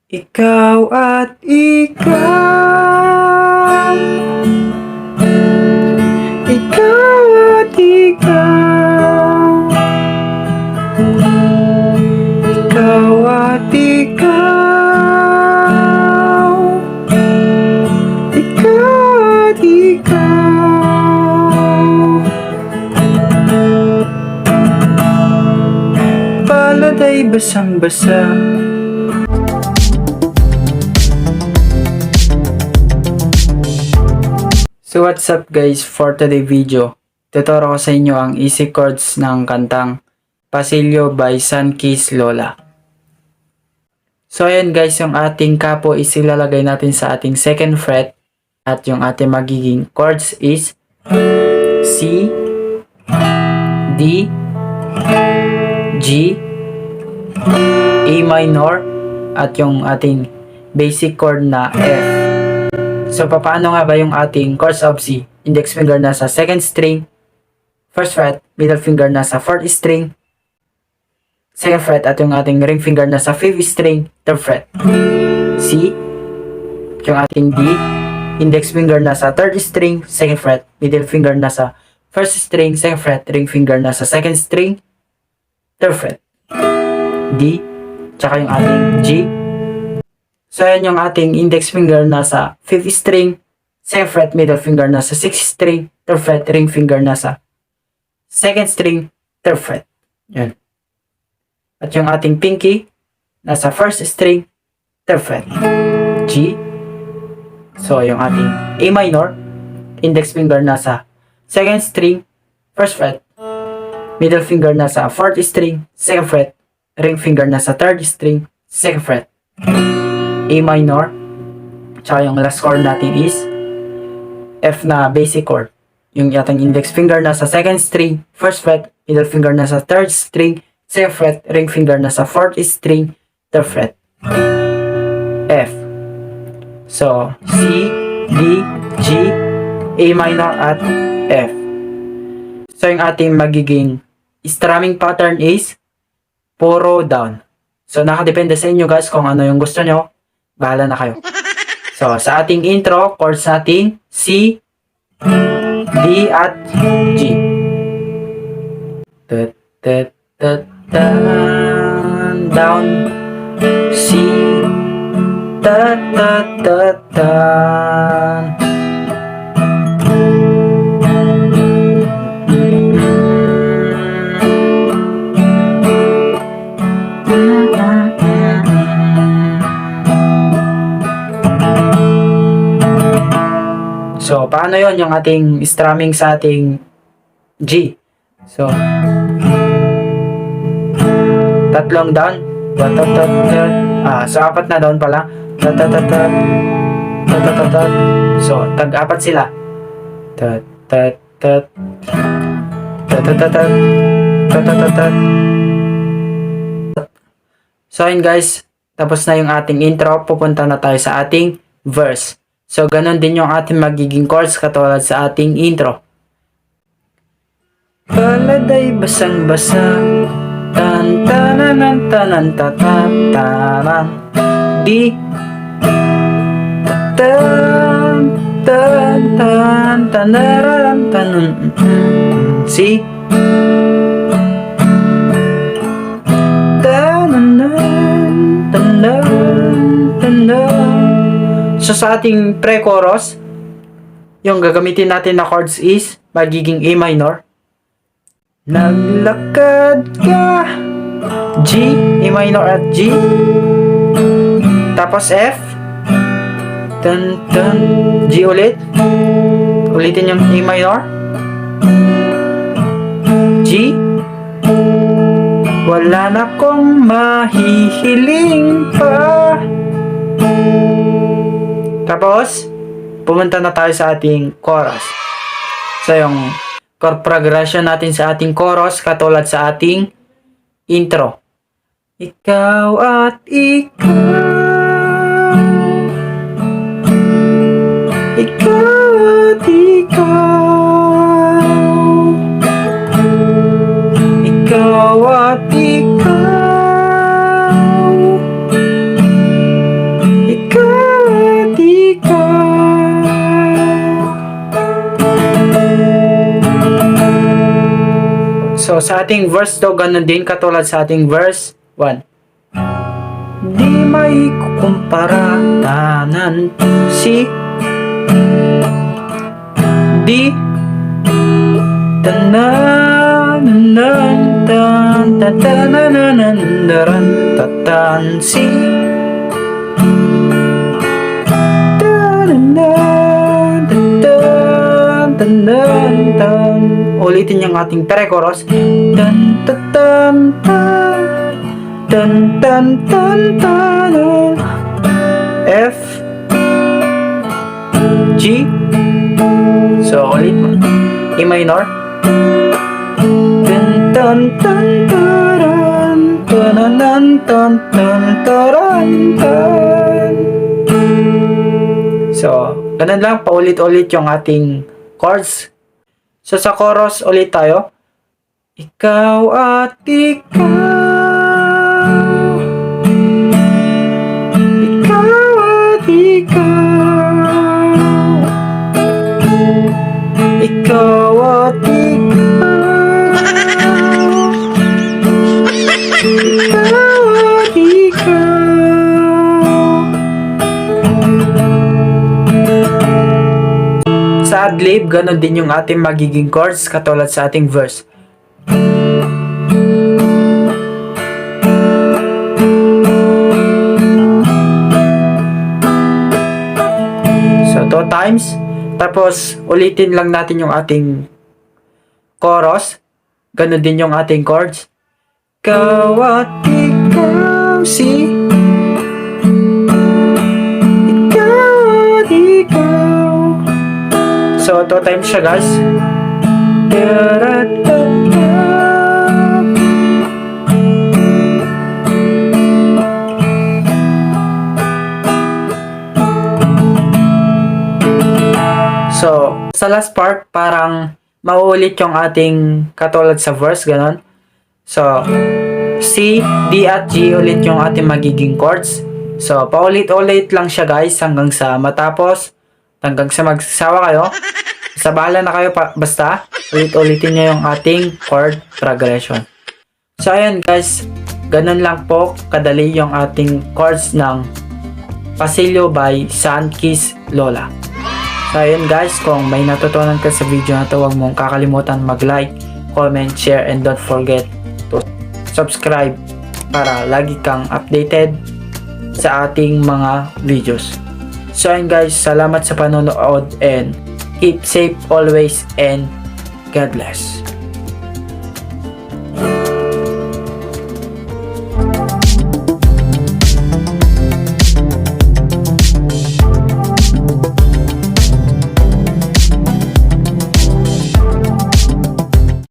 Ikaw at ikaw, ikaw at ikaw, ikaw at ikaw, ikaw at ikaw. Palad ay basang-basa. So what's up guys, for today video, tuturo ko sa inyo ang easy chords ng kantang Pasilyo by SunKissedLola. So ayan guys, yung ating kapo is ilalagay natin sa ating second fret at yung ating magiging chords is C, D, G, A minor at yung ating basic chord na F. So, paano nga ba yung ating chords of C? Index finger nasa second string, first fret, middle finger nasa fourth string, second fret, at yung ating ring finger nasa fifth string, third fret. C, yung ating D, index finger nasa third string, second fret, middle finger nasa first string, second fret, ring finger nasa second string, third fret. D, tsaka yung ating G. So, yan yung ating index finger nasa 5th string, 2nd fret, middle finger nasa 6th string, 3rd fret, ring finger nasa 2nd string, 3rd fret. Yan. At yung ating pinky nasa 1st string, 3rd fret. G. So, yung ating A minor, index finger nasa 2nd string, 1st fret, middle finger nasa 4th string, 2nd fret, ring finger nasa 3rd string, 2nd fret. A minor, tsaka yung last chord natin is F na basic chord. Yung ating index finger nasa second string, first fret, middle finger nasa third string, second fret, ring finger nasa fourth string, third fret. F. So, C, D, G, A minor at F. So, yung ating magiging strumming pattern is puro down. So, nakadepende sa inyo guys kung ano yung gusto nyo. Bahala na kayo. So, sa ating intro, chords natin, C, D, at G. Down, C, So, paano yon yung ating strumming sa ating G? So, tatlong down. So, apat na down pala. So, tag-apat sila. So, yun guys. Tapos na yung ating intro. Pupunta na tayo sa ating verse. So, ganun din yung ating magiging chords katulad sa ating intro. Palad ay basang-basa, tan-tananan, tanan-tatanan, di, tan-tan-tan-tanaran-tanan, si, tanan-tan-tanan. So, sa ating pre-chorus, yung gagamitin natin na chords is magiging A minor. Naglakad ka, G, A minor at G. Tapos F, tan, G ulit. Ulitin yung A minor. G. Wala na kong mahihiling pa. Tapos, pumunta na tayo sa ating chorus. So, yung chord progression natin sa ating chorus katulad sa ating intro. Ikaw at ikaw, ikaw at ikaw, ikaw at ikaw, sa ating verse 2, ganun din katulad sa ating verse 1. Di may kukumpara tanan si di tananan tan tatananan daran tatan si tananan tatan tananan. Ulitin yung ating pre-chorus. Tan tatan tan tan tan tan tan F G. So ulit mo. E minor. Tan tan tan taran tananan tan tan taran tan. So ganun lang, paulit-ulit yung ating chords. So sa chorus ulit tayo. Ikaw at ikaw, ikaw at ikaw, ikaw at ikaw, ikaw at ikaw. Sa adlib, ganun din yung ating magiging chords katulad sa ating verse. So 2 times, tapos ulitin lang natin yung ating chorus. Ganun din yung ating chords. Ikaw at ikaw si, ikaw at ikaw. So 2 times siya, guys. So, sa last part, parang mauulit yung ating katulad sa verse, ganon. So, C, D at G ulit yung ating magiging chords. So, paulit-ulit lang siya, guys, hanggang sa matapos, hanggang sa magsasawa kayo. Sa bahala na kayo, basta ulit-ulitin nyo yung ating chord progression. So, ayan, guys, ganon lang po kadali yung ating chords ng Pasilyo by SunKissedLola. So ayun, guys, kung may natutunan ka sa video na to, huwag mong kakalimutan mag-like, comment, share, and don't forget to subscribe para lagi kang updated sa ating mga videos. So ayun, guys, salamat sa panonood and keep safe always and God bless.